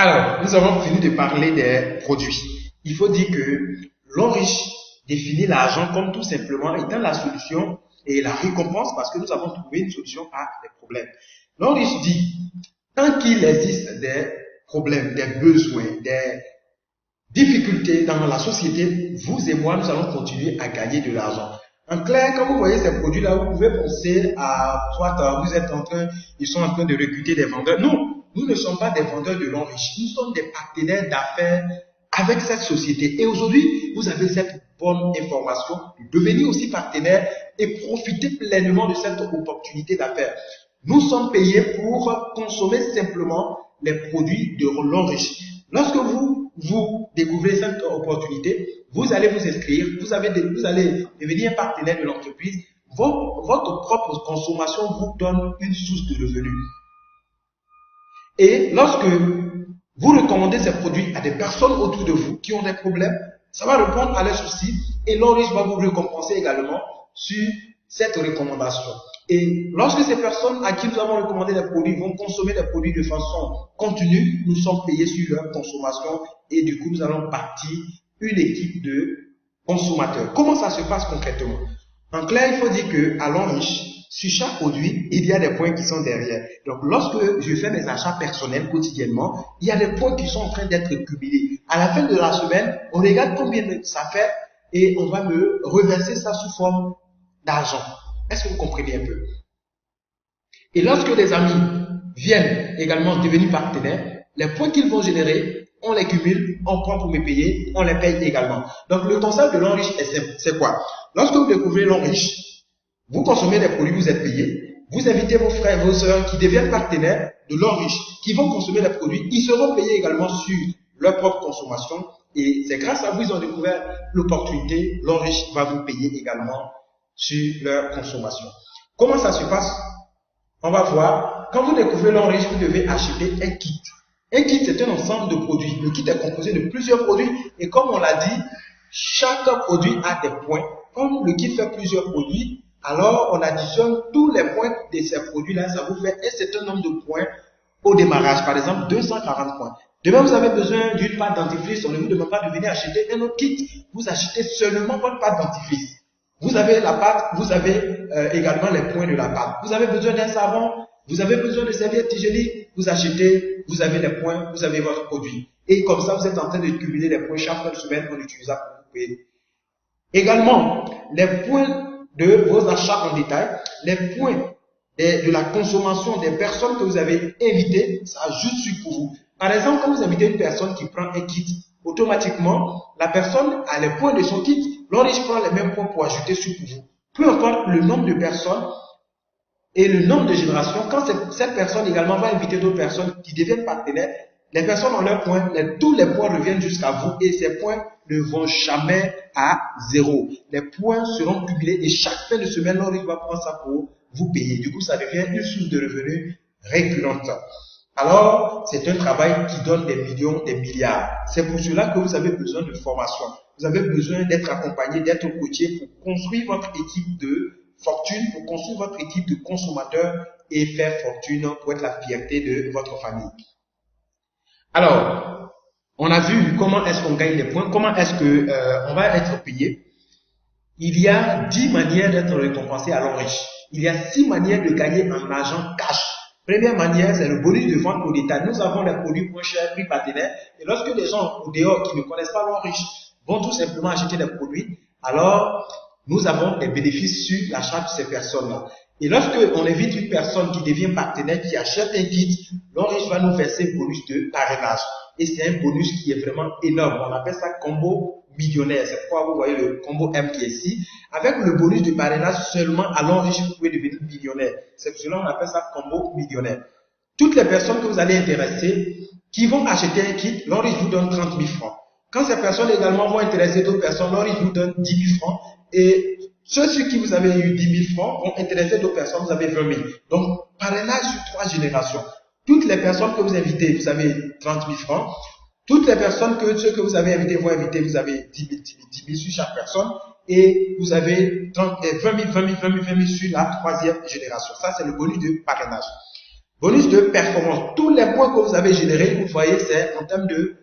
Alors, nous avons fini de parler des produits. Il faut dire que l'Enriche définit l'argent comme tout simplement étant la solution et la récompense parce que nous avons trouvé une solution à des problèmes. L'Enriche dit, tant qu'il existe des problèmes, des besoins, des difficultés dans la société, vous et moi, nous allons continuer à gagner de l'argent. En clair, quand vous voyez ces produits-là, vous pouvez penser à, soit vous êtes ils sont en train de recruter des vendeurs. Non, nous ne sommes pas des vendeurs de l'Enriche. Nous sommes des partenaires d'affaires avec cette société. Et aujourd'hui, vous avez cette bonne information de devenir aussi partenaire et profiter pleinement de cette opportunité d'affaires. Nous sommes payés pour consommer simplement les produits de l'Enriche. Lorsque vous découvrez cette opportunité, vous allez vous inscrire, vous allez devenir un partenaire de l'entreprise. Votre propre consommation vous donne une source de revenus. Et lorsque vous recommandez ces produits à des personnes autour de vous qui ont des problèmes, ça va répondre à leurs soucis et l'Enriche va vous récompenser également sur cette recommandation. Et lorsque ces personnes à qui nous avons recommandé des produits vont consommer des produits de façon continue, nous sommes payés sur leur consommation et du coup nous allons partir une équipe de consommateurs. Comment ça se passe concrètement? En clair, il faut dire qu'à l'Enriche, sur chaque produit, il y a des points qui sont derrière. Donc lorsque je fais mes achats personnels quotidiennement, il y a des points qui sont en train d'être cumulés. À la fin de la semaine, on regarde combien ça fait et on va me reverser ça sous forme d'argent. Est-ce que vous comprenez un peu? Et lorsque des amis viennent également devenir partenaires, les points qu'ils vont générer, on les cumule, on prend pour me payer, on les paye également. Donc le concept de l'Enriche est simple. C'est quoi? Lorsque vous découvrez l'Enriche, vous consommez des produits, vous êtes payé, vous invitez vos frères, vos sœurs qui deviennent partenaires de l'Enriche, qui vont consommer les produits, ils seront payés également sur leur propre consommation et c'est grâce à vous qu'ils ont découvert l'opportunité, l'Enriche va vous payer également sur leur consommation. Comment ça se passe? On va voir. Quand vous découvrez l'Enriche, vous devez acheter un kit. Un kit, c'est un ensemble de produits. Le kit est composé de plusieurs produits. Et comme on l'a dit, chaque produit a des points. Comme le kit fait plusieurs produits, alors on additionne tous les points de ces produits-là. Ça vous fait un certain nombre de points au démarrage. Par exemple, 240 points. Demain, vous avez besoin d'une pâte dentifrice. On ne vous demande pas de venir acheter un autre kit. Vous achetez seulement votre pâte dentifrice. Vous avez la pâte, vous avez également les points de la pâte. Vous avez besoin d'un savon, vous avez besoin de serviettes hygiéniques, vous achetez, vous avez les points, vous avez votre produit. Et comme ça, vous êtes en train de cumuler les points chaque fin de semaine en utilisant pour vous payer. Également, les points de vos achats en détail, les points de la consommation des personnes que vous avez invitées, ça ajoute sur pour vous. Par exemple, quand vous invitez une personne qui prend un kit, automatiquement, la personne a les points de son kit. L'Enriche prend les mêmes points pour ajouter sur pour vous. Peu importe le nombre de personnes et le nombre de générations, quand cette personne également va inviter d'autres personnes qui deviennent partenaires, les personnes ont leurs points, tous les points reviennent jusqu'à vous et ces points ne vont jamais à zéro. Les points seront cumulés et chaque fin de semaine, l'Enriche va prendre ça pour vous payer. Du coup, ça devient une source de revenus récurrente. Alors, c'est un travail qui donne des millions, des milliards. C'est pour cela que vous avez besoin de formation. Vous avez besoin d'être accompagné, d'être coaché pour construire votre équipe de fortune, pour construire votre équipe de consommateurs et faire fortune pour être la fierté de votre famille. Alors, on a vu comment est-ce qu'on gagne des points, comment est-ce que on va être payé. Il y a 10 manières d'être récompensé à l'Enriche. Il y a 6 manières de gagner en argent cash. Première manière, c'est le bonus de vente au détail. Nous avons les produits moins chers, prix partenaire. Et lorsque les gens au dehors qui ne connaissent pas l'Enriche vont tout simplement acheter des produits, alors nous avons des bénéfices sur l'achat de ces personnes-là. Et lorsque on invite une personne qui devient partenaire, qui achète un kit, l'Enriche va nous verser un bonus de parrainage. Et c'est un bonus qui est vraiment énorme. On appelle ça combo millionnaire. C'est pourquoi vous voyez le combo M qui est ici. Avec le bonus de parrainage seulement à l'Enriche, vous pouvez devenir millionnaire. C'est pour cela qu'on appelle ça combo millionnaire. Toutes les personnes que vous allez intéresser, qui vont acheter un kit, l'Enriche vous donne 30 000 francs. Quand ces personnes également vont intéresser d'autres personnes, l'Enriche vous donne 10 000 francs. Et ceux sur qui vous avez eu 10 000 francs vont intéresser d'autres personnes, vous avez 20 000. Donc, parrainage sur 3 générations. Toutes les personnes que vous invitez, vous avez 30 000 francs. Toutes les personnes ceux que vous avez invités vont inviter, vous avez 10 000 sur chaque personne. Et vous avez 20 000 sur la 3e génération. Ça, c'est le bonus de parrainage. Bonus de performance. Tous les points que vous avez générés, vous voyez, c'est en termes de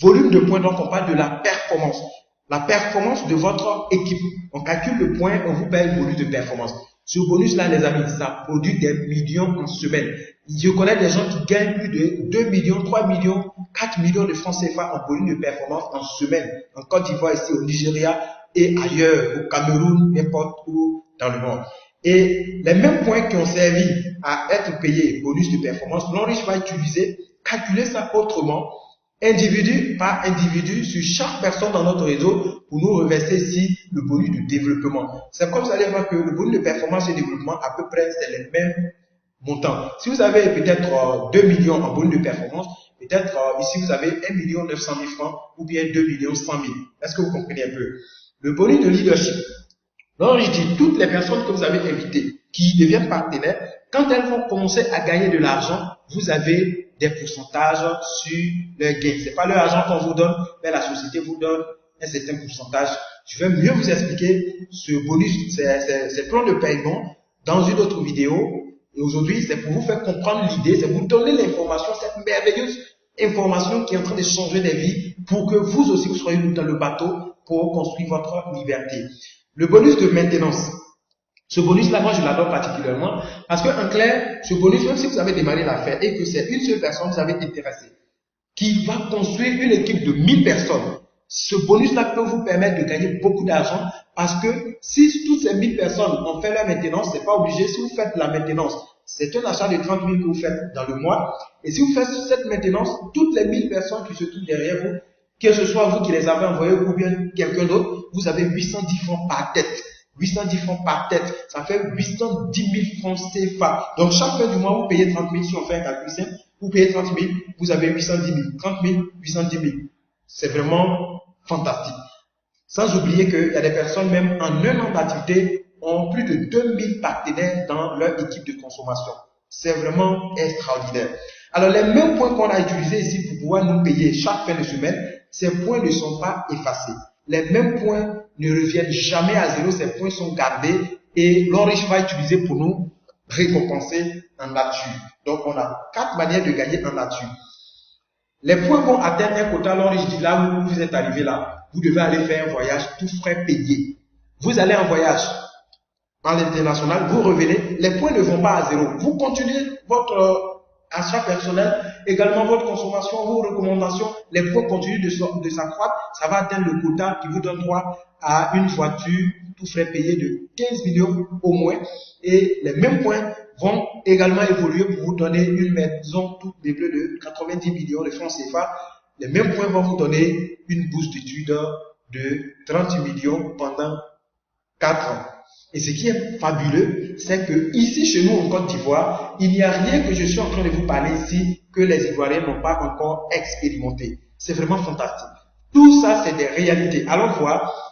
volume de points. Donc, on parle de la performance. La performance de votre équipe. On calcule le point, on vous paye le bonus de performance. Ce bonus-là, les amis, ça produit des millions en semaine. Je connais des gens qui gagnent plus de 2 millions, 3 millions, 4 millions de francs CFA en bonus de performance en semaine. En Côte d'Ivoire, ici, au Nigeria et ailleurs, au Cameroun, n'importe où dans le monde. Et les mêmes points qui ont servi à être payés bonus de performance, l'Enrich va utiliser, calculer ça autrement, individu par individu sur chaque personne dans notre réseau pour nous reverser ici le bonus de développement. C'est comme ça, vous allez voir que le bonus de performance et de développement, à peu près, c'est les mêmes montants. Si vous avez peut-être 2 millions en bonus de performance, peut-être ici vous avez 1 900 000 francs ou bien 2 100 000. Est-ce que vous comprenez un peu? Le bonus de leadership. Donc, je dis, toutes les personnes que vous avez invitées, qui deviennent partenaires, quand elles vont commencer à gagner de l'argent, vous avez des pourcentages sur leur gain. C'est pas leur argent qu'on vous donne, mais la société vous donne un certain pourcentage. Je vais mieux vous expliquer ce bonus, ces plans de paiement dans une autre vidéo. Et aujourd'hui, c'est pour vous faire comprendre l'idée, c'est vous donner l'information, cette merveilleuse information qui est en train de changer des vies pour que vous aussi, vous soyez dans le bateau pour construire votre liberté. Le bonus de maintenance. Ce bonus-là, moi, je l'adore particulièrement parce que, en clair, ce bonus, même si vous avez démarré l'affaire et que c'est une seule personne que vous avez intéressée, qui va construire une équipe de 1000 personnes, ce bonus-là peut vous permettre de gagner beaucoup d'argent parce que si toutes ces 1000 personnes ont fait la maintenance, c'est pas obligé. Si vous faites la maintenance, c'est un achat de 30 000 que vous faites dans le mois. Et si vous faites cette maintenance, toutes les 1000 personnes qui se trouvent derrière vous, que ce soit vous qui les avez envoyés ou bien quelqu'un d'autre, vous avez 810 francs par tête. 810 francs par tête, ça fait 810 000 francs CFA. Donc, chaque fin du mois, vous payez 30 000. Si on fait un calcul simple, vous payez 30 000, vous avez 810 000. 30 000, 810 000. C'est vraiment fantastique. Sans oublier qu'il y a des personnes, même en un an d'activité, ont plus de 2000 partenaires dans leur équipe de consommation. C'est vraiment extraordinaire. Alors, les mêmes points qu'on a utilisés ici pour pouvoir nous payer chaque fin de semaine, ces points ne sont pas effacés. Les mêmes points ne reviennent jamais à zéro, ces points sont gardés et l'Enrich va utiliser pour nous récompenser en nature. Donc, on a 4 manières de gagner en nature. Les points vont atteindre un quota. L'Enrich dit là où vous êtes arrivé là, vous devez aller faire un voyage, tout frais payé. Vous allez en voyage à l'international, vous revenez, les points ne vont pas à zéro. Vous continuez votre achat personnel, également votre consommation, vos recommandations, les points continuent de s'accroître, ça va atteindre le quota qui vous donne droit à une voiture, tout frais payé de 15 millions au moins, et les mêmes points vont également évoluer pour vous donner une maison toute meublée de 90 millions de francs CFA. Les mêmes points vont vous donner une bourse d'études de 30 millions pendant 4 ans. Et ce qui est fabuleux, c'est que ici, chez nous en Côte d'Ivoire, il n'y a rien que je suis en train de vous parler ici que les Ivoiriens n'ont pas encore expérimenté. C'est vraiment fantastique. Tout ça, c'est des réalités. Allons voir